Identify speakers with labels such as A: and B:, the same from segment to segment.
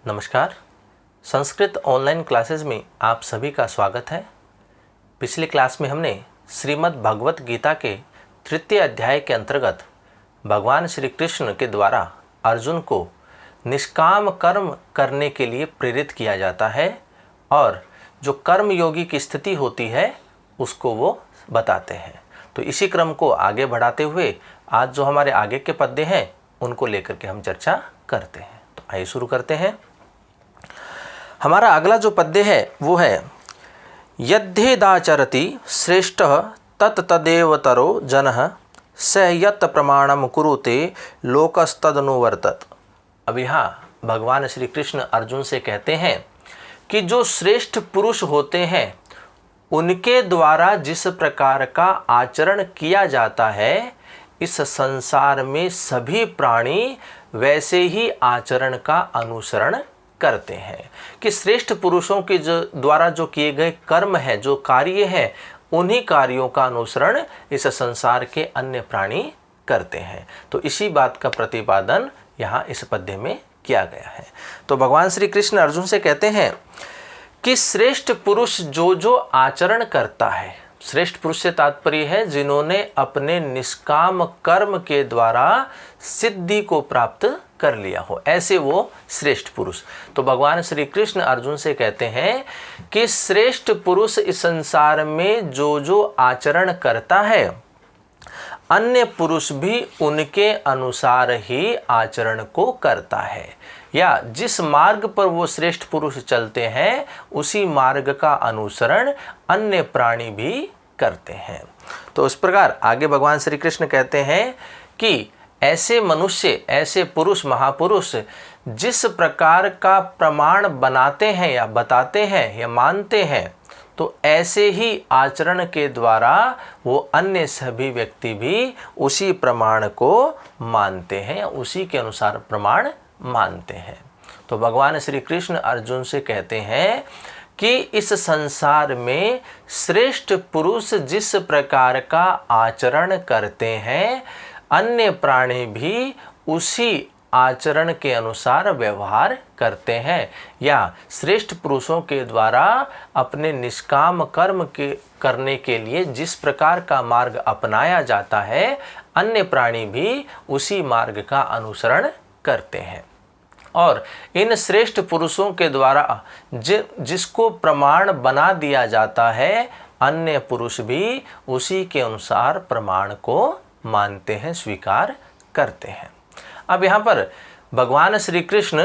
A: नमस्कार। Sanskrit online classes में आप सभी का स्वागत है। पिछले क्लास में हमने श्रीमद् भगवत गीता के तृतीय अध्याय के अंतर्गत भगवान श्री कृष्ण के द्वारा अर्जुन को निष्काम कर्म करने के लिए प्रेरित किया जाता है और जो कर्म योगी की स्थिति होती है उसको वो बताते हैं। तो इसी क्रम को आगे बढ़ाते हुए आज जो हमारे आगे के पद्य हैं उनको लेकर के हम चर्चा करते हैं। तो आइए शुरू करते हैं। हमारा अगला जो पद्य है वो है यद्येदाचरति श्रेष्ठः तत्तदेवतरो जनः स यत् प्रमाणम कुरुते लोकस्तदनुवर्तत। अब यहाँ भगवान श्री कृष्ण अर्जुन से कहते हैं कि जो श्रेष्ठ पुरुष होते हैं उनके द्वारा जिस प्रकार का आचरण किया जाता है इस संसार में सभी प्राणी वैसे ही आचरण का अनुसरण करते हैं। कि श्रेष्ठ पुरुषों के द्वारा जो किए गए कर्म हैं, जो कार्य हैं, उन्हीं कार्यों का अनुसरण इस संसार के अन्य प्राणी करते हैं। तो इसी बात का प्रतिपादन यहाँ इस पद्य में किया गया है। तो भगवान श्री कृष्ण अर्जुन से कहते हैं कि श्रेष्ठ पुरुष जो जो आचरण करता है, श्रेष्ठ पुरुष से तात्पर्य है जिन्होंने अपने निष्काम कर्म के द्वारा सिद्धि को प्राप्त कर लिया हो, ऐसे वो श्रेष्ठ पुरुष। तो भगवान श्री कृष्ण अर्जुन से कहते हैं कि श्रेष्ठ पुरुष इस संसार में जो जो आचरण करता है अन्य पुरुष भी उनके अनुसार ही आचरण को करता है, या जिस मार्ग पर वो श्रेष्ठ पुरुष चलते हैं उसी मार्ग का अनुसरण अन्य प्राणी भी करते हैं। तो इस प्रकार आगे भगवान श्री कृष्ण कहते हैं कि ऐसे मनुष्य, ऐसे पुरुष, महापुरुष जिस प्रकार का प्रमाण बनाते हैं या बताते हैं या मानते हैं, तो ऐसे ही आचरण के द्वारा वो अन्य सभी व्यक्ति भी उसी प्रमाण को मानते हैं या उसी के अनुसार प्रमाण मानते हैं। तो भगवान श्री कृष्ण अर्जुन से कहते हैं कि इस संसार में श्रेष्ठ पुरुष जिस प्रकार का आचरण करते हैं अन्य प्राणी भी उसी आचरण के अनुसार व्यवहार करते हैं, या श्रेष्ठ पुरुषों के द्वारा अपने निष्काम कर्म के करने के लिए जिस प्रकार का मार्ग अपनाया जाता है अन्य प्राणी भी उसी मार्ग का अनुसरण करते हैं। और इन श्रेष्ठ पुरुषों के द्वारा जिसको प्रमाण बना दिया जाता है अन्य पुरुष भी उसी के अनुसार प्रमाण को मानते हैं, स्वीकार करते हैं। अब यहाँ पर भगवान श्री कृष्ण,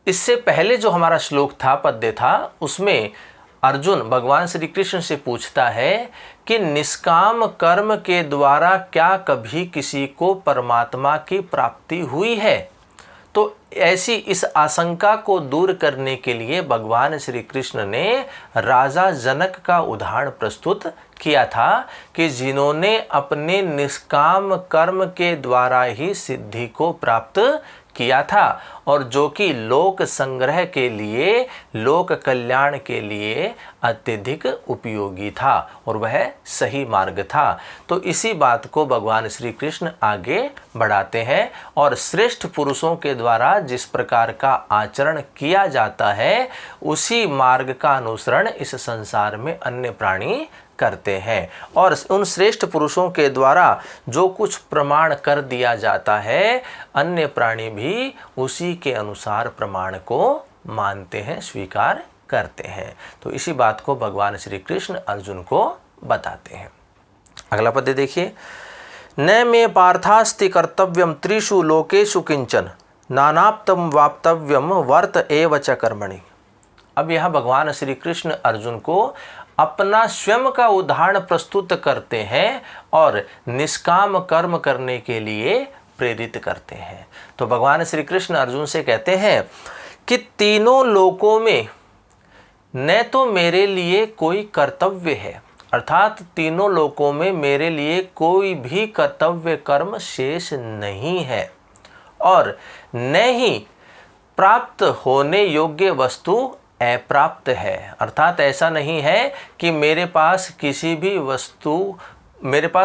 A: इससे पहले जो हमारा श्लोक था, पद्य था, उसमें अर्जुन भगवान श्री कृष्ण से पूछता है कि निष्काम कर्म के द्वारा क्या कभी किसी को परमात्मा की प्राप्ति हुई है। तो ऐसी इस आशंका को दूर करने के लिए भगवान श्री कृष्ण ने राजा जनक का उदाहरण प्रस्तुत किया था कि जिन्होंने अपने निष्काम कर्म के द्वारा ही सिद्धि को प्राप्त किया था और जो कि लोक संग्रह के लिए, लोक कल्याण के लिए अत्यधिक उपयोगी था और वह सही मार्ग था। तो इसी बात को भगवान श्री कृष्ण आगे बढ़ाते हैं और श्रेष्ठ पुरुषों के द्वारा जिस प्रकार का आचरण किया जाता है उसी मार्ग का अनुसरण इस संसार में अन्य प्राणी करते हैं, और उन श्रेष्ठ पुरुषों के द्वारा जो कुछ प्रमाण कर दिया जाता है अन्य प्राणी भी उसी के अनुसार प्रमाण को मानते हैं, स्वीकार करते हैं। तो इसी बात को भगवान श्री कृष्ण अर्जुन को बताते हैं। अगला पद्य देखिए। न मे पार्थास्ति कर्तव्यम त्रिषु लोकेषु किंचन नानाप्तम वाप्तव्यम वर्त एव च कर्मणि। अब यहाँ भगवान श्री कृष्ण अर्जुन को अपना स्वयं का उदाहरण प्रस्तुत करते हैं और निष्काम कर्म करने के लिए प्रेरित करते हैं। तो भगवान श्री कृष्ण अर्जुन से कहते हैं कि तीनों लोकों में न तो मेरे लिए कोई कर्तव्य है, अर्थात तीनों लोकों में मेरे लिए कोई भी कर्तव्य कर्म शेष नहीं है, और न ही प्राप्त होने योग्य वस्तु अप्राप्त है। अर्थात ऐसा नहीं है कि मेरे पास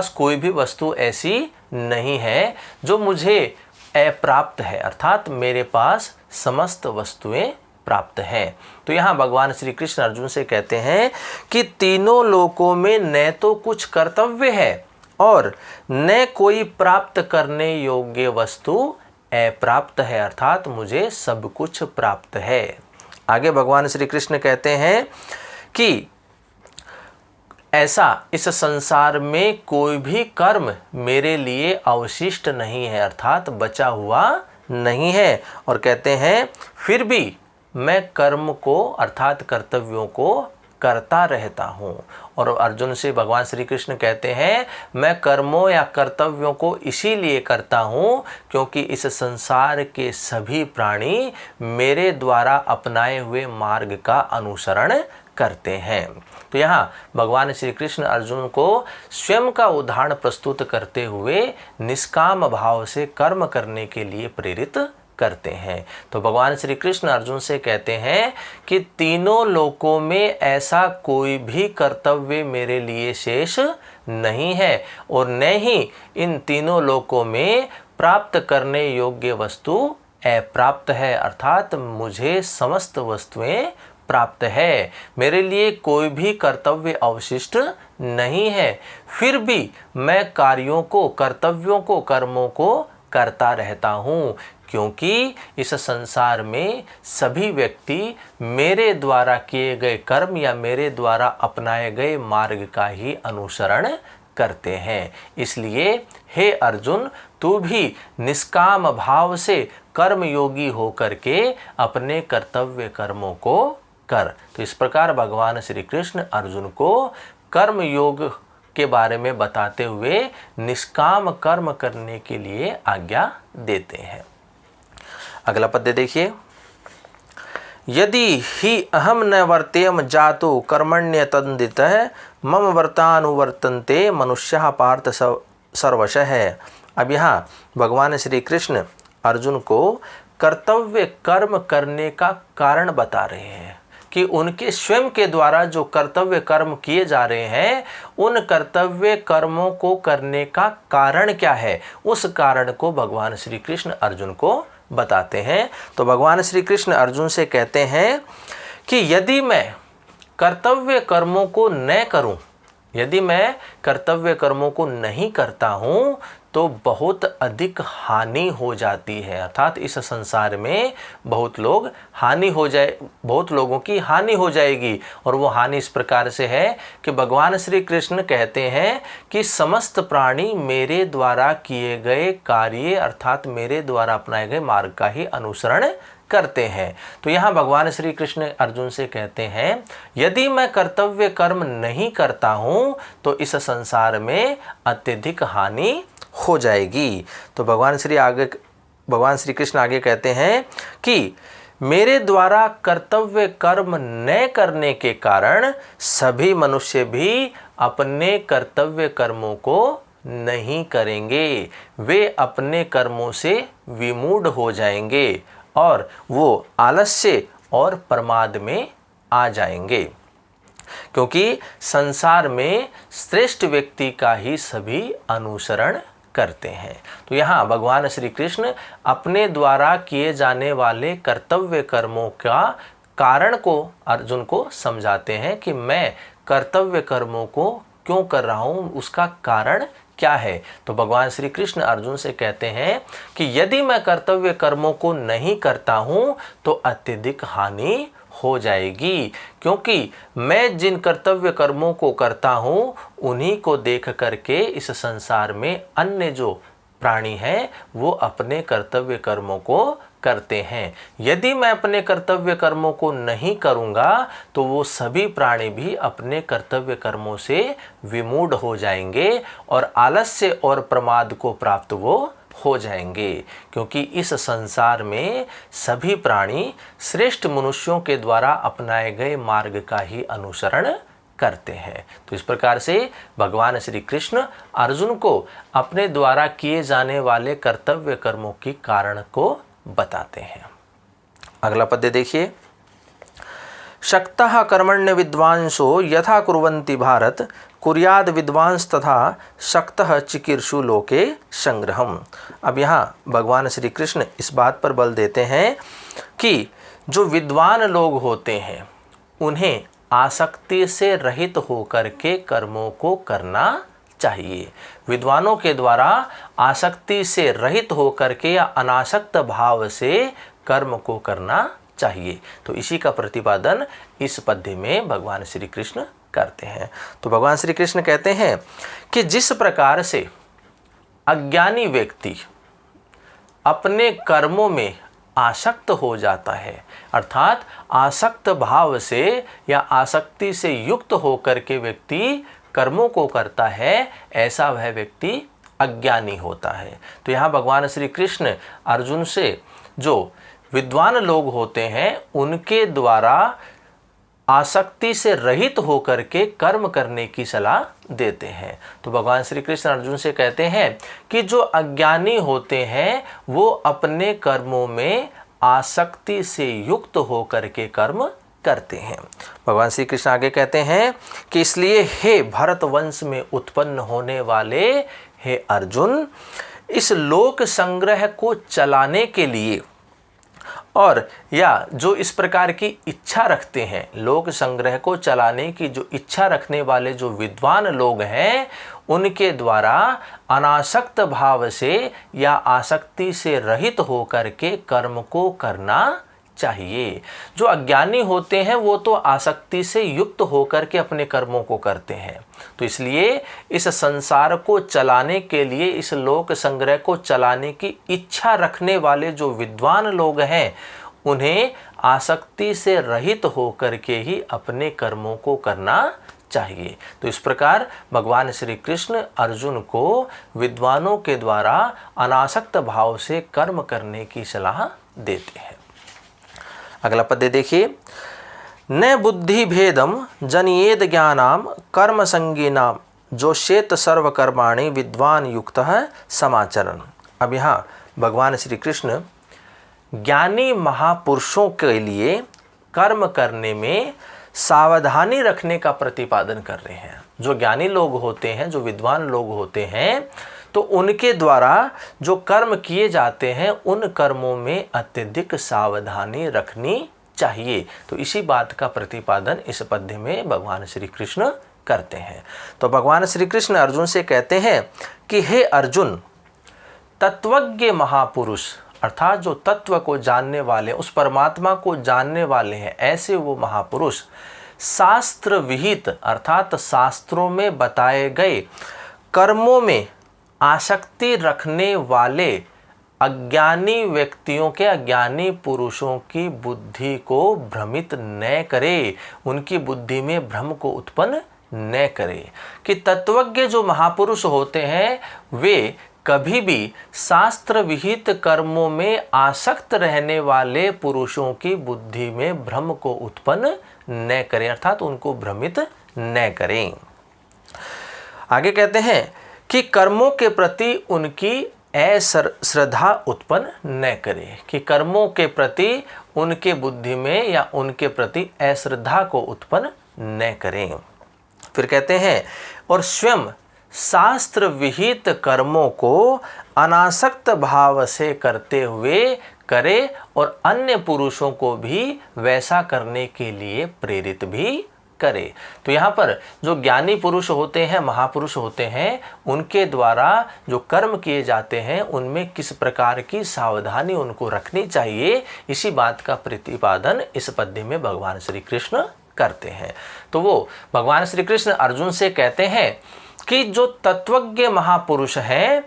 A: कोई भी वस्तु ऐसी नहीं है जो मुझे अप्राप्त है, अर्थात मेरे पास समस्त वस्तुएं प्राप्त हैं। तो यहाँ भगवान श्री कृष्ण अर्जुन से कहते हैं कि तीनों लोकों में न तो कुछ कर्तव्य है और न कोई प्राप्त करने योग्य वस्तु अप्राप्त है, अर्थात मुझे सब कुछ प्राप्त है। आगे भगवान श्री कृष्ण कहते हैं कि ऐसा इस संसार में कोई भी कर्म मेरे लिए अवशिष्ट नहीं है, अर्थात बचा हुआ नहीं है। और कहते हैं फिर भी मैं कर्म को अर्थात कर्तव्यों को करता रहता हूँ। और अर्जुन से भगवान श्री कृष्ण कहते हैं मैं कर्मों या कर्तव्यों को इसीलिए करता हूँ क्योंकि इस संसार के सभी प्राणी मेरे द्वारा अपनाए हुए मार्ग का अनुसरण करते हैं। तो यहाँ भगवान श्री कृष्ण अर्जुन को स्वयं का उदाहरण प्रस्तुत करते हुए निष्काम भाव से कर्म करने के लिए प्रेरित करते हैं। तो भगवान श्री कृष्ण अर्जुन से कहते हैं कि तीनों लोकों में ऐसा कोई भी कर्तव्य मेरे लिए शेष नहीं है और न ही इन तीनों लोकों में प्राप्त करने योग्य वस्तु अप्राप्त है, अर्थात मुझे समस्त वस्तुएं प्राप्त है। मेरे लिए कोई भी कर्तव्य अवशिष्ट नहीं है, फिर भी मैं कार्यों को, कर्तव्यों को, कर्मों को करता रहता हूँ क्योंकि इस संसार में सभी व्यक्ति मेरे द्वारा किए गए कर्म या मेरे द्वारा अपनाए गए मार्ग का ही अनुसरण करते हैं। इसलिए हे अर्जुन, तू भी निष्काम भाव से कर्म योगी होकर के अपने कर्तव्य कर्मों को कर। तो इस प्रकार भगवान श्री कृष्ण अर्जुन को कर्म योग के बारे में बताते हुए निष्काम कर्म करने के लिए आज्ञा देते हैं। अगला पद्य देखिए। यदि ही अहम न वर्तेम जातो कर्मण्य तंदितः मम वर्तानुवर्तन्ते मनुष्यः पार्थ सर्वशः। अब यहाँ भगवान श्री कृष्ण अर्जुन को कर्तव्य कर्म करने का कारण बता रहे हैं कि उनके स्वयं के द्वारा जो कर्तव्य कर्म किए जा रहे हैं उन कर्तव्य कर्मों को करने का कारण क्या है, उस कारण को भगवान श्री कृष्ण अर्जुन को बताते हैं। तो भगवान श्री कृष्ण अर्जुन से कहते हैं कि यदि मैं कर्तव्य कर्मों को न करूं, यदि मैं कर्तव्य कर्मों को नहीं करता हूं तो बहुत अधिक हानि हो जाती है, अर्थात इस संसार में बहुत लोगों की हानि हो जाएगी। और वो हानि इस प्रकार से है कि भगवान श्री कृष्ण कहते हैं कि समस्त प्राणी मेरे द्वारा किए गए कार्य अर्थात मेरे द्वारा अपनाए गए मार्ग का ही अनुसरण करते हैं। तो यहाँ भगवान श्री कृष्ण अर्जुन से कहते हैं यदि मैं कर्तव्य कर्म नहीं करता हूँ तो इस संसार में अत्यधिक हानि हो जाएगी। तो भगवान श्री कृष्ण आगे कहते हैं कि मेरे द्वारा कर्तव्य कर्म न करने के कारण सभी मनुष्य भी अपने कर्तव्य कर्मों को नहीं करेंगे, वे अपने कर्मों से विमूढ़ हो जाएंगे और वो आलस्य और प्रमाद में आ जाएंगे, क्योंकि संसार में श्रेष्ठ व्यक्ति का ही सभी अनुसरण करते हैं। तो यहाँ भगवान श्री कृष्ण अपने द्वारा किए जाने वाले कर्तव्य कर्मों का कारण को अर्जुन को समझाते हैं कि मैं कर्तव्य कर्मों को क्यों कर रहा हूँ, उसका कारण क्या है। तो भगवान श्री कृष्ण अर्जुन से कहते हैं कि यदि मैं कर्तव्य कर्मों को नहीं करता हूँ तो अत्यधिक हानि हो जाएगी, क्योंकि मैं जिन कर्तव्य कर्मों को करता हूँ उन्हीं को देख करके इस संसार में अन्य जो प्राणी हैं वो अपने कर्तव्य कर्मों को करते हैं। यदि मैं अपने कर्तव्य कर्मों को नहीं करूँगा तो वो सभी प्राणी भी अपने कर्तव्य कर्मों से विमूढ़ हो जाएंगे और आलस्य और प्रमाद को प्राप्त वो हो जाएंगे, क्योंकि इस संसार में सभी प्राणी श्रेष्ठ मनुष्यों के द्वारा अपनाए गए मार्ग का ही अनुसरण करते हैं। तो इस प्रकार से भगवान श्री कृष्ण अर्जुन को अपने द्वारा किए जाने वाले कर्तव्य कर्मों की कारण को बताते हैं। अगला पद्य देखिए। शक्तः कर्मण्य विद्वांसो यथा कुर्वन्ति भारत कुर्याद विद्वांस तथा शक्तः चिकीर्षु लोके संग्रहम। अब यहाँ भगवान श्री कृष्ण इस बात पर बल देते हैं कि जो विद्वान लोग होते हैं उन्हें आसक्ति से रहित होकर के कर्मों को करना चाहिए। विद्वानों के द्वारा आसक्ति से रहित होकर के या अनासक्त भाव से कर्म को करना चाहिए। तो इसी का प्रतिपादन इस पद्य में भगवान श्री कृष्ण करते हैं। तो भगवान श्री कृष्ण कहते हैं कि जिस प्रकार से अज्ञानी व्यक्ति अपने कर्मों में आसक्त हो जाता है, अर्थात आसक्त भाव से या आसक्ति से युक्त होकर के व्यक्ति कर्मों को करता है, ऐसा वह व्यक्ति अज्ञानी होता है। तो यहाँ भगवान श्री कृष्ण अर्जुन से जो विद्वान लोग होते हैं उनके द्वारा आसक्ति से रहित होकर के कर्म करने की सलाह देते हैं। तो भगवान श्री कृष्ण अर्जुन से कहते हैं कि जो अज्ञानी होते हैं वो अपने कर्मों में आसक्ति से युक्त होकर के कर्म करते हैं। भगवान श्री कृष्ण आगे कहते हैं कि इसलिए हे भरत वंश में उत्पन्न होने वाले हे अर्जुन, इस लोक संग्रह को चलाने के लिए और या जो इस प्रकार की इच्छा रखते हैं, लोक संग्रह को चलाने की जो इच्छा रखने वाले जो विद्वान लोग हैं उनके द्वारा अनासक्त भाव से या आसक्ति से रहित होकर के कर्म को करना चाहिए। जो अज्ञानी होते हैं वो तो आसक्ति से युक्त होकर के अपने कर्मों को करते हैं। तो इसलिए इस संसार को चलाने के लिए, इस लोक संग्रह को चलाने की इच्छा रखने वाले जो विद्वान लोग हैं उन्हें आसक्ति से रहित होकर के ही अपने कर्मों को करना चाहिए। तो इस प्रकार भगवान श्री कृष्ण अर्जुन को विद्वानों के द्वारा अनासक्त भाव से कर्म करने की सलाह देते हैं। अगला पद्य देखिए। न बुद्धि भेदम जनियेद ज्ञानाम कर्म संगीनाम जोशेत सर्वकर्माणि विद्वान युक्तः समाचरण। अब यहाँ भगवान श्री कृष्ण ज्ञानी महापुरुषों के लिए कर्म करने में सावधानी रखने का प्रतिपादन कर रहे हैं। जो ज्ञानी लोग होते हैं, जो विद्वान लोग होते हैं, तो उनके द्वारा जो कर्म किए जाते हैं उन कर्मों में अत्यधिक सावधानी रखनी चाहिए। तो इसी बात का प्रतिपादन इस पद्य में भगवान श्री कृष्ण करते हैं। तो भगवान श्री कृष्ण अर्जुन से कहते हैं कि हे अर्जुन, तत्वज्ञ महापुरुष अर्थात जो तत्व को जानने वाले, उस परमात्मा को जानने वाले हैं, ऐसे वो महापुरुष शास्त्र विहित अर्थात शास्त्रों में बताए गए कर्मों में आसक्ति रखने वाले अज्ञानी व्यक्तियों के, अज्ञानी पुरुषों की बुद्धि को भ्रमित न करे, उनकी बुद्धि में भ्रम को उत्पन्न न करे। कि तत्वज्ञ जो महापुरुष होते हैं वे कभी भी शास्त्र विहित कर्मों में आसक्त रहने वाले पुरुषों की बुद्धि में भ्रम को उत्पन्न न करें, अर्थात उनको भ्रमित न करें। आगे कहते हैं कि कर्मों के प्रति उनकी अश्रद्धा उत्पन्न न करे, कि कर्मों के प्रति उनके बुद्धि में या उनके प्रति अश्रद्धा को उत्पन्न न करें। फिर कहते हैं और स्वयं शास्त्र विहित कर्मों को अनासक्त भाव से करते हुए करे और अन्य पुरुषों को भी वैसा करने के लिए प्रेरित भी करे। तो यहाँ पर जो ज्ञानी पुरुष होते हैं, महापुरुष होते हैं, उनके द्वारा जो कर्म किए जाते हैं उनमें किस प्रकार की सावधानी उनको रखनी चाहिए, इसी बात का प्रतिपादन इस पद्य में भगवान श्री कृष्ण करते हैं। तो वो भगवान श्री कृष्ण अर्जुन से कहते हैं कि जो तत्वज्ञ महापुरुष हैं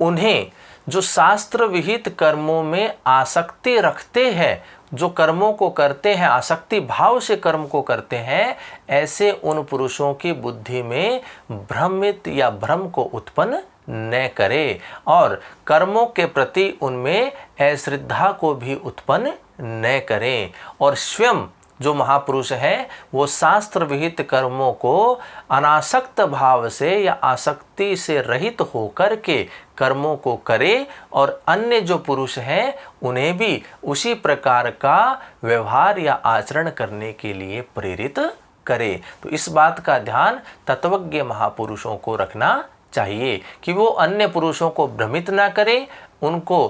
A: उन्हें जो शास्त्र विहित कर्मों में आसक्ति रखते हैं, जो कर्मों को करते हैं, आसक्ति भाव से कर्म को करते हैं, ऐसे उन पुरुषों की बुद्धि में भ्रमित या भ्रम को उत्पन्न न करे और कर्मों के प्रति उनमें अश्रद्धा को भी उत्पन्न न करें। और स्वयं जो महापुरुष है वो शास्त्र विहित कर्मों को अनासक्त भाव से या आसक्ति से रहित होकर के कर्मों को करे और अन्य जो पुरुष हैं उन्हें भी उसी प्रकार का व्यवहार या आचरण करने के लिए प्रेरित करे। तो इस बात का ध्यान तत्वज्ञ महापुरुषों को रखना चाहिए कि वो अन्य पुरुषों को भ्रमित ना करें, उनको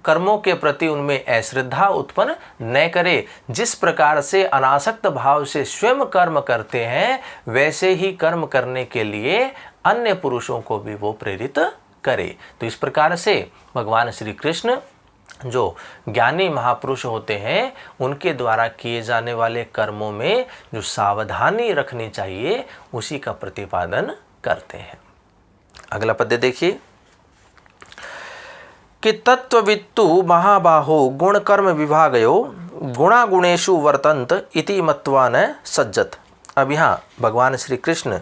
A: कर्मों के प्रति उनमें अश्रद्धा उत्पन्न न करे। जिस प्रकार से अनासक्त भाव से स्वयं कर्म करते हैं, वैसे ही कर्म करने के लिए अन्य पुरुषों को भी वो प्रेरित करे। तो इस प्रकार से भगवान श्री कृष्ण जो ज्ञानी महापुरुष होते हैं, उनके द्वारा किए जाने वाले कर्मों में जो सावधानी रखनी चाहिए, उसी का प्रतिपादन करते हैं। अगला पद्य देखिए कि तत्ववित्तु महाबाहो गुण कर्म विभागयो गुणागुणेषु वर्तन्त इति मत्वा न सज्जत। अब यहाँ भगवान श्री कृष्ण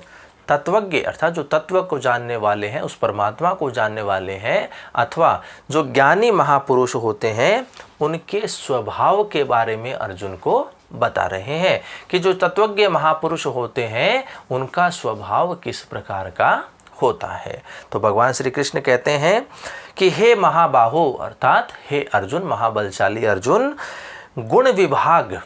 A: तत्वज्ञ अर्थात जो तत्व को जानने वाले हैं, उस परमात्मा को जानने वाले हैं, अथवा जो ज्ञानी महापुरुष होते हैं, उनके स्वभाव के बारे में अर्जुन को बता रहे हैं कि जो तत्वज्ञ महापुरुष होते हैं, उनका स्वभाव किस प्रकार का होता है। तो भगवान श्री कृष्ण कहते हैं कि हे महाबाहो अर्थात हे अर्जुन, महाबलशाली अर्जुन, गुण विभाग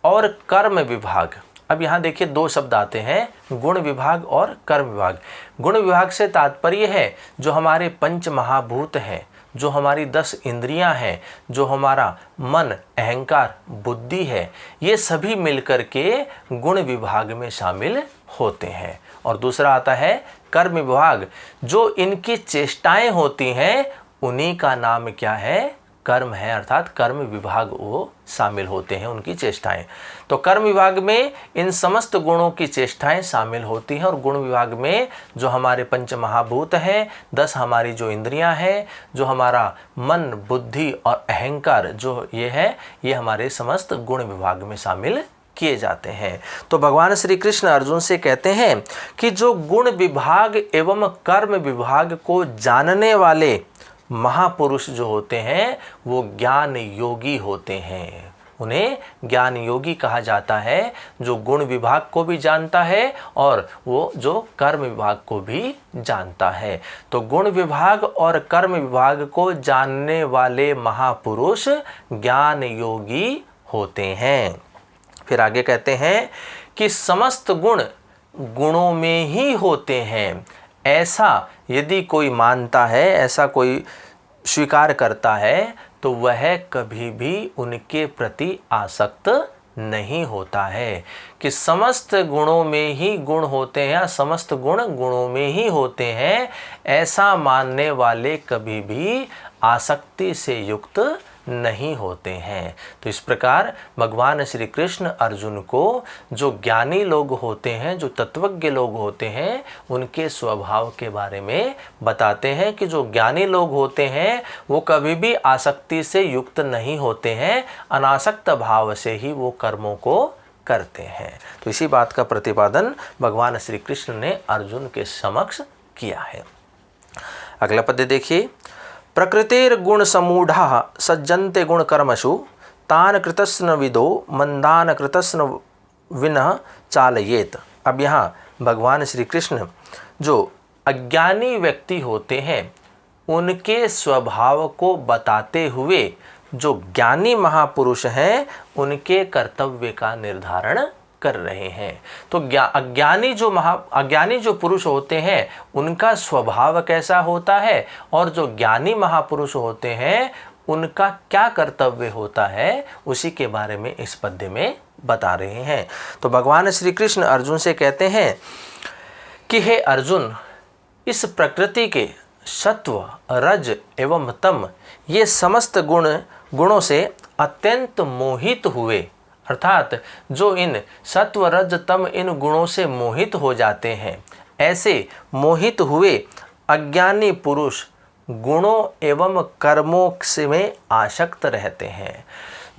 A: और कर्म विभाग। अब यहाँ देखिए दो शब्द आते हैं, गुण विभाग और कर्म विभाग। गुण विभाग से तात्पर्य है जो हमारे पंच महाभूत हैं, जो हमारी 10 इंद्रियां हैं, जो हमारा मन, अहंकार, बुद्धि है, ये सभी मिलकर के गुण विभाग में शामिल होते हैं। और दूसरा आता है कर्म विभाग, जो इनकी चेष्टाएं होती हैं, उन्हीं का नाम क्या है, कर्म है, अर्थात कर्म विभाग वो शामिल होते हैं, उनकी चेष्टाएं। तो कर्म विभाग में इन समस्त गुणों की चेष्टाएं शामिल होती हैं, और गुण विभाग में जो हमारे पंच महाभूत हैं, 10 हमारी जो इंद्रियां हैं, जो हमारा मन, बुद्धि और अहंकार जो ये है, ये हमारे समस्त गुण विभाग में शामिल किए जाते हैं। तो भगवान श्री कृष्ण अर्जुन से कहते हैं कि जो गुण विभाग एवं कर्म विभाग को जानने वाले महापुरुष जो होते हैं, वो ज्ञान योगी होते हैं। उन्हें ज्ञान योगी कहा जाता है, जो गुण विभाग को भी जानता है और वो जो कर्म विभाग को भी जानता है। तो गुण विभाग और कर्म विभाग को जानने वाले महापुरुष ज्ञान योगी होते हैं। फिर आगे कहते हैं कि समस्त गुण गुणों में ही होते हैं, ऐसा यदि कोई मानता है, ऐसा कोई स्वीकार करता है, तो वह कभी भी उनके प्रति आसक्त नहीं होता है। कि समस्त गुणों में ही गुण होते हैं, समस्त गुण गुणों में ही होते हैं, ऐसा मानने वाले कभी भी आसक्ति से युक्त नहीं होते हैं। तो इस प्रकार भगवान श्री कृष्ण अर्जुन को जो ज्ञानी लोग होते हैं, जो तत्वज्ञ लोग होते हैं, उनके स्वभाव के बारे में बताते हैं कि जो ज्ञानी लोग होते हैं वो कभी भी आसक्ति से युक्त नहीं होते हैं, अनासक्त भाव से ही वो कर्मों को करते हैं। तो इसी बात का प्रतिपादन भगवान श्री कृष्ण ने अर्जुन के समक्ष किया है। अगला पद्य देखिए, प्रकृतिर गुण समूढ़ा सज्जन्ते गुण कर्मसु तान कृतस्न विदो मंदान कृतस्न विनः चालयेत। अब यहाँ भगवान श्री कृष्ण जो अज्ञानी व्यक्ति होते हैं, उनके स्वभाव को बताते हुए जो ज्ञानी महापुरुष हैं, उनके कर्तव्य का निर्धारण कर रहे हैं। तो अज्ञानी जो पुरुष होते हैं, उनका स्वभाव कैसा होता है, और जो ज्ञानी महापुरुष होते हैं, उनका क्या कर्तव्य होता है, उसी के बारे में इस पद्य में बता रहे हैं। तो भगवान श्री कृष्ण अर्जुन से कहते हैं कि हे अर्जुन, इस प्रकृति के सत्व, रज एवं तम ये समस्त गुणों से अत्यंत मोहित हुए, अर्थात जो इन सत्व, रज, तम इन गुणों से मोहित हो जाते हैं, ऐसे मोहित हुए अज्ञानी पुरुष गुणों एवं कर्मों से में आसक्त रहते हैं।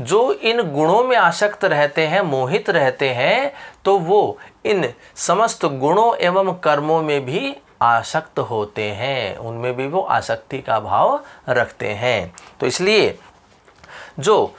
A: जो इन गुणों में आसक्त रहते हैं, मोहित रहते हैं, तो वो इन समस्त गुणों एवं कर्मों में भी आसक्त होते हैं, उनमें भी वो आसक्ति का भाव रखते हैं। तो इसलिए जो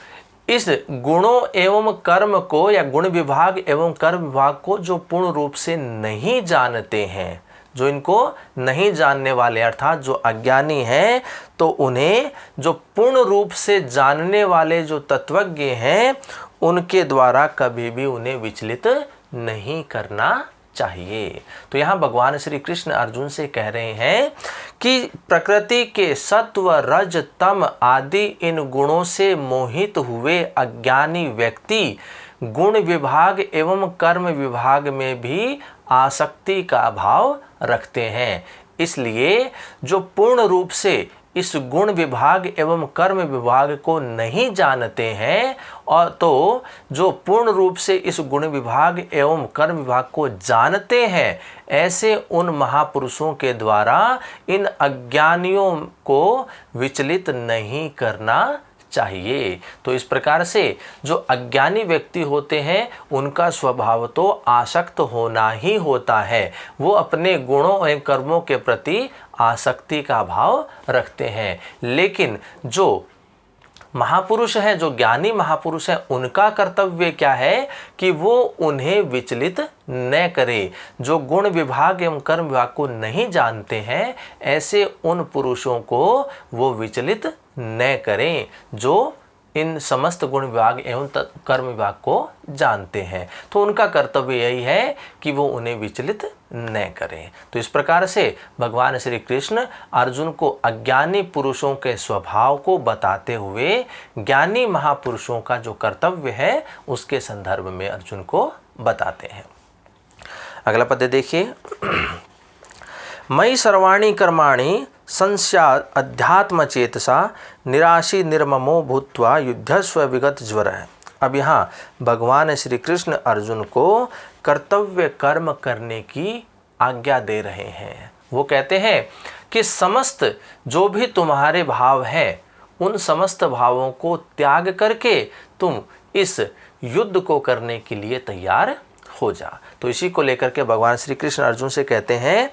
A: इस गुणों एवं कर्म को या गुण विभाग एवं कर्म विभाग को जो पूर्ण रूप से नहीं जानते हैं, जो इनको नहीं जानने वाले अर्थात जो अज्ञानी हैं, तो उन्हें जो पूर्ण रूप से जानने वाले जो तत्वज्ञ हैं, उनके द्वारा कभी भी उन्हें विचलित नहीं करना चाहिए। तो यहाँ भगवान श्री कृष्ण अर्जुन से कह रहे हैं कि प्रकृति के सत्व रज तम आदि इन गुणों से मोहित हुए अज्ञानी व्यक्ति गुण विभाग एवं कर्म विभाग में भी आसक्ति का भाव रखते हैं। इसलिए जो पूर्ण रूप से इस गुण विभाग एवं कर्म विभाग को नहीं जानते हैं और तो जो पूर्ण रूप से इस गुण विभाग एवं कर्म विभाग को जानते हैं, ऐसे उन महापुरुषों के द्वारा इन अज्ञानियों को विचलित नहीं करना चाहिए। तो इस प्रकार से जो अज्ञानी व्यक्ति होते हैं उनका स्वभाव तो आसक्त होना ही होता है। वो अपने गुणों एवं कर्मों के प्रति आसक्ति का भाव रखते हैं। लेकिन जो महापुरुष हैं, जो ज्ञानी महापुरुष हैं, उनका कर्तव्य क्या है कि वो उन्हें विचलित न करे। जो गुण विभाग एवं कर्म विभाग को नहीं जानते हैं, ऐसे उन पुरुषों को वो विचलित न करें जो इन समस्त गुण विभाग एवं कर्म विभाग को जानते हैं। तो उनका कर्तव्य यही है कि वो उन्हें विचलित न करें। तो इस प्रकार से भगवान श्री कृष्ण अर्जुन को अज्ञानी पुरुषों के स्वभाव को बताते हुए ज्ञानी महापुरुषों का जो कर्तव्य है उसके संदर्भ में अर्जुन को बताते हैं। अगला पद्य देखिए। मयि सर्वाणि कर्माणि संस्यात् अध्यात्म चेतसा निराशी निर्ममो भूत्वा युद्धस्व विगत ज्वर है। अब यहाँ भगवान श्री कृष्ण अर्जुन को कर्तव्य कर्म करने की आज्ञा दे रहे हैं। वो कहते हैं कि समस्त जो भी तुम्हारे भाव हैं उन समस्त भावों को त्याग करके तुम इस युद्ध को करने के लिए तैयार हो जा। तो इसी को लेकर के भगवान श्री कृष्ण अर्जुन से कहते हैं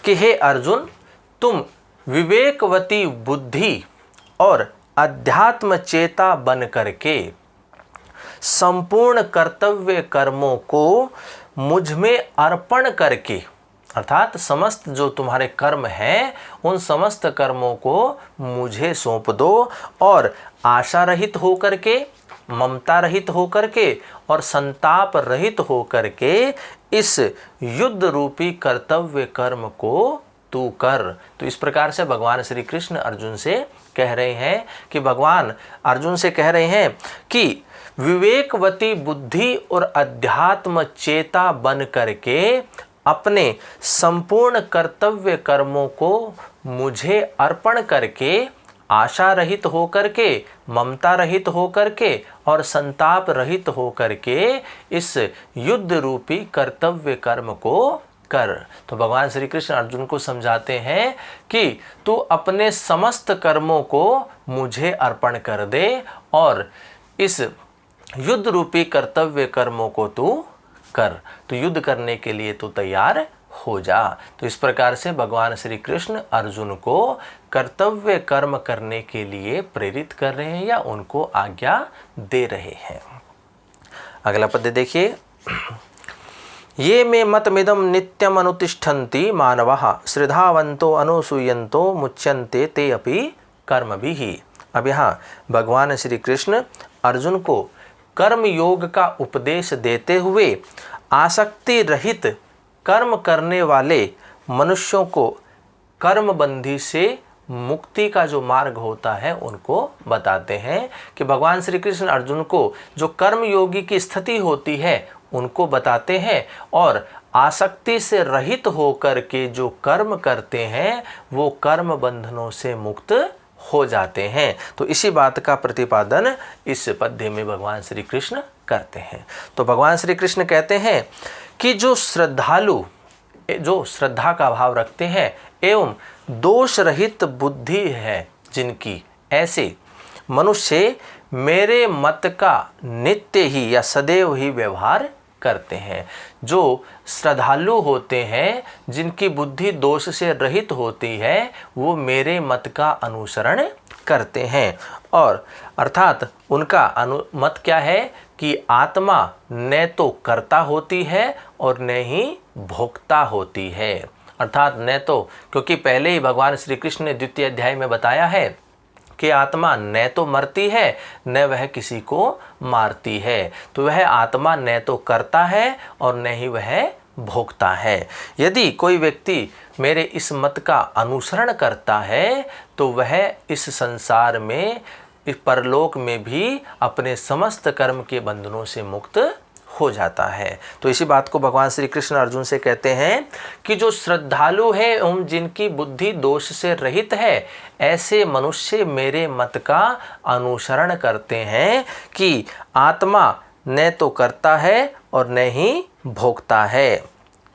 A: कि हे अर्जुन, तुम विवेकवती बुद्धि और अध्यात्म चेता बन करके संपूर्ण कर्तव्य कर्मों को मुझ में अर्पण करके, अर्थात समस्त जो तुम्हारे कर्म हैं उन समस्त कर्मों को मुझे सौंप दो और आशा रहित होकर के, ममता रहित होकर के और संताप रहित होकर के इस युद्ध रूपी कर्तव्य कर्म को तू कर। तो इस प्रकार से भगवान श्री कृष्ण अर्जुन से कह रहे हैं कि भगवान अर्जुन से कह रहे हैं कि विवेकवती बुद्धि और अध्यात्म चेता बन करके अपने संपूर्ण कर्तव्य कर्मों को मुझे अर्पण करके आशा रहित होकर के, ममता रहित होकर के और संताप रहित होकर के इस युद्ध रूपी कर्तव्य कर्म को कर। तो भगवान श्री कृष्ण अर्जुन को समझाते हैं कि तू अपने समस्त कर्मों को मुझे अर्पण कर दे और इस युद्ध रूपी कर्तव्य कर्मों को तू कर। तो युद्ध करने के लिए तू तैयार हो जा। तो इस प्रकार से भगवान श्री कृष्ण अर्जुन को कर्तव्य कर्म करने के लिए प्रेरित कर रहे हैं या उनको आज्ञा दे रहे हैं। अगला पद्य देखिए। ये मे मतमिदं नित्यम अनुतिष्ठन्ति मानवः श्रद्धावन्तो अनुसूयन्तो मुच्यन्ते ते अपि कर्मभिः। अब यहाँ भगवान श्री कृष्ण अर्जुन को कर्म योग का उपदेश देते हुए आसक्ति रहित कर्म करने वाले मनुष्यों को कर्मबंधी से मुक्ति का जो मार्ग होता है उनको बताते हैं कि भगवान श्री कृष्ण अर्जुन को जो कर्म योगी की स्थिति होती है उनको बताते हैं और आसक्ति से रहित होकर के जो कर्म करते हैं वो कर्म बंधनों से मुक्त हो जाते हैं। तो इसी बात का प्रतिपादन इस पद्य में भगवान श्री कृष्ण करते हैं। तो भगवान श्री कृष्ण कहते हैं कि जो श्रद्धालु, जो श्रद्धा का भाव रखते हैं एवं दोष रहित बुद्धि है जिनकी, ऐसे मनुष्य मेरे मत का नित्य ही या सदैव ही व्यवहार करते हैं। जो श्रद्धालु होते हैं, जिनकी बुद्धि दोष से रहित होती है, वो मेरे मत का अनुसरण करते हैं। और अर्थात उनका मत क्या है कि आत्मा न तो कर्ता होती है और न ही भोक्ता होती है। अर्थात न तो, क्योंकि पहले ही भगवान श्री कृष्ण ने द्वितीय अध्याय में बताया है कि आत्मा न तो मरती है न वह किसी को मारती है। तो वह आत्मा न तो करता है और न ही वह भोगता है। यदि कोई व्यक्ति मेरे इस मत का अनुसरण करता है तो वह इस संसार में, इस परलोक में भी अपने समस्त कर्म के बंधनों से मुक्त हो जाता है। तो इसी बात को भगवान श्री कृष्ण अर्जुन से कहते हैं कि जो श्रद्धालु है एवं जिनकी बुद्धि दोष से रहित है, ऐसे मनुष्य मेरे मत का अनुसरण करते हैं कि आत्मा न तो करता है और न ही भोगता है,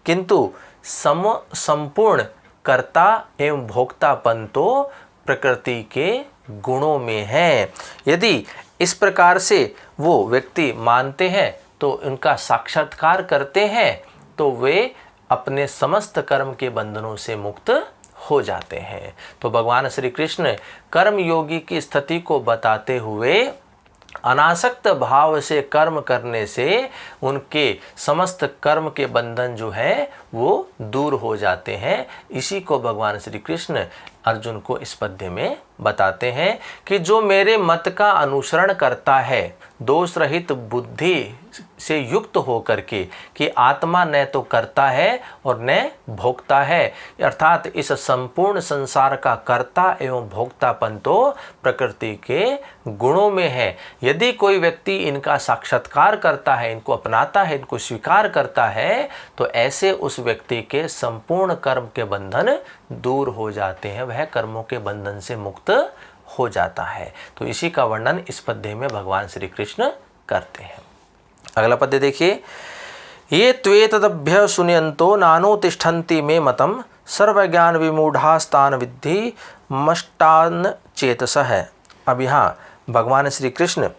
A: किंतु संपूर्ण कर्ता एवं भोक्तापन तो प्रकृति के गुणों में है। यदि इस प्रकार से वो व्यक्ति मानते हैं तो उनका साक्षात्कार करते हैं तो वे अपने समस्त कर्म के बंधनों से मुक्त हो जाते हैं। तो भगवान श्री कृष्ण कर्म योगी की स्थिति को बताते हुए अनासक्त भाव से कर्म करने से उनके समस्त कर्म के बंधन जो है वो दूर हो जाते हैं। इसी को भगवान श्री कृष्ण अर्जुन को इस पद्य में बताते हैं कि जो मेरे मत का अनुसरण करता है दोष रहित बुद्धि से युक्त होकर के कि आत्मा न तो करता है और न भोगता है, अर्थात इस संपूर्ण संसार का कर्ता एवं भोक्तापन तो प्रकृति के गुणों में है। यदि कोई व्यक्ति इनका साक्षात्कार करता है, इनको अपनाता है, इनको स्वीकार करता है तो ऐसे उस व्यक्ति के संपूर्ण कर्म के बंधन दूर हो जाते हैं, वह कर्मों के बंधन से मुक्त हो जाता है। तो इसी का वर्णन इस पद्य में भगवान श्री कृष्ण करते हैं। अगला पद्य देखिए, ये त्वेतदभ्य सुनयन्तो नानुतिष्ठन्ति मे मतम सर्वज्ञान विमूढ़ास्तान विद्धि मष्टान चेतसः। अब यहाँ भगवान श्री कृष्ण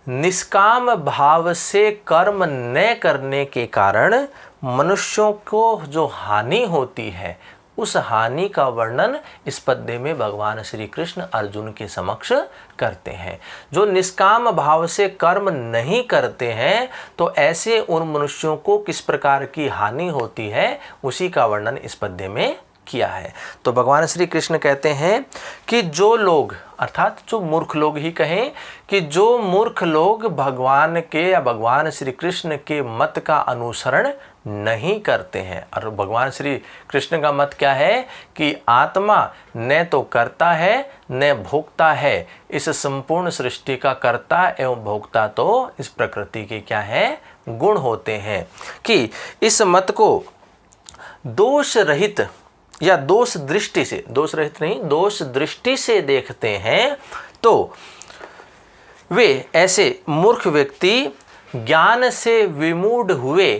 A: निष्काम भाव से कर्म न करने के कारण मनुष्यों को जो हानि होती है उस हानि का वर्णन इस पद्य में भगवान श्री कृष्ण अर्जुन के समक्ष करते हैं। जो निष्काम भाव से कर्म नहीं करते हैं तो ऐसे उन मनुष्यों को किस प्रकार की हानि होती है उसी का वर्णन इस पद्य में किया है। तो भगवान श्री कृष्ण कहते हैं कि जो लोग, अर्थात जो मूर्ख लोग ही कहें, कि जो मूर्ख लोग भगवान के या भगवान श्री कृष्ण के मत का अनुसरण नहीं करते हैं। और भगवान श्री कृष्ण का मत क्या है कि आत्मा न तो करता है न भोगता है। इस संपूर्ण सृष्टि का कर्ता एवं भोक्ता तो इस प्रकृति के क्या है, गुण होते हैं। कि इस मत को दोष रहित या दोष दृष्टि से, दोष रहित नहीं, दोष दृष्टि से देखते हैं तो वे ऐसे मूर्ख व्यक्ति ज्ञान से विमूढ़ हुए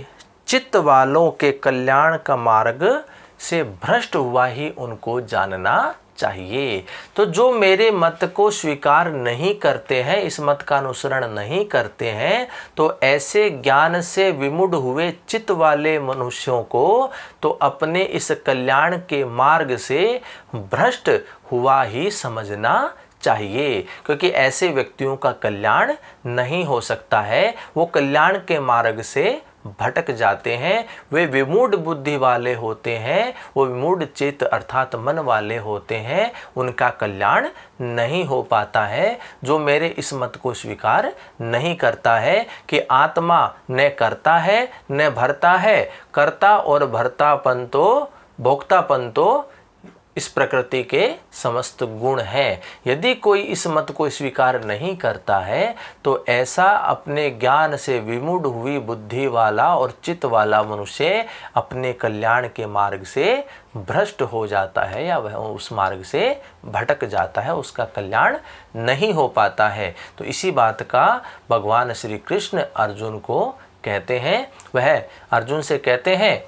A: चित्त वालों के कल्याण का मार्ग से भ्रष्ट हुआ ही उनको जानना चाहिए। तो जो मेरे मत को स्वीकार नहीं करते हैं, इस मत का अनुसरण नहीं करते हैं, तो ऐसे ज्ञान से विमूढ़ हुए चित्त वाले मनुष्यों को तो अपने इस कल्याण के मार्ग से भ्रष्ट हुआ ही समझना चाहिए, क्योंकि ऐसे व्यक्तियों का कल्याण नहीं हो सकता है। वो कल्याण के मार्ग से भटक जाते हैं, वे विमूढ़ बुद्धि वाले होते हैं, वो विमूढ़ चित्त अर्थात मन वाले होते हैं, उनका कल्याण नहीं हो पाता है। जो मेरे इस मत को स्वीकार नहीं करता है कि आत्मा न करता है न भरता है, कर्ता और भरतापन तो, भोक्तापन तो इस प्रकृति के समस्त गुण हैं। यदि कोई इस मत को स्वीकार नहीं करता है तो ऐसा अपने ज्ञान से विमूढ़ हुई बुद्धि वाला और चित्त वाला मनुष्य अपने कल्याण के मार्ग से भ्रष्ट हो जाता है या वह उस मार्ग से भटक जाता है, उसका कल्याण नहीं हो पाता है। तो इसी बात का भगवान श्री कृष्ण अर्जुन को कहते हैं। वह अर्जुन से कहते हैं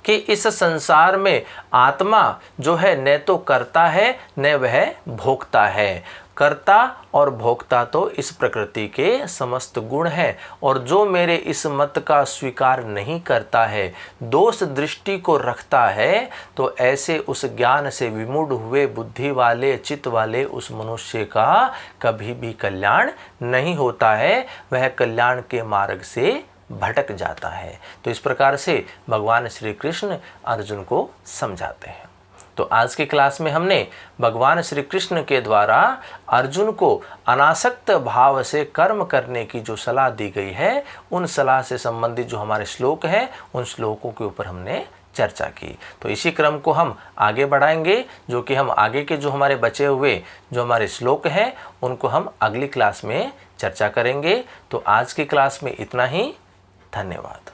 A: कि इस संसार में आत्मा जो है न तो करता है न वह भोगता है। कर्ता और भोक्ता तो इस प्रकृति के समस्त गुण हैं, और जो मेरे इस मत का स्वीकार नहीं करता है, दोष दृष्टि को रखता है, तो ऐसे उस ज्ञान से विमूढ़ हुए बुद्धि वाले चित्त वाले उस मनुष्य का कभी भी कल्याण नहीं होता है, वह कल्याण के मार्ग से भटक जाता है। तो इस प्रकार से भगवान श्री कृष्ण अर्जुन को समझाते हैं। तो आज की क्लास में हमने भगवान श्री कृष्ण के द्वारा अर्जुन को अनासक्त भाव से कर्म करने की जो सलाह दी गई है, उन सलाह से संबंधित जो हमारे श्लोक हैं, उन श्लोकों के ऊपर हमने चर्चा की। तो इसी क्रम को हम आगे बढ़ाएंगे, जो कि हम आगे के जो हमारे बचे हुए जो हमारे श्लोक हैं उनको हम अगली क्लास में चर्चा करेंगे। तो आज की क्लास में इतना ही। धन्यवाद।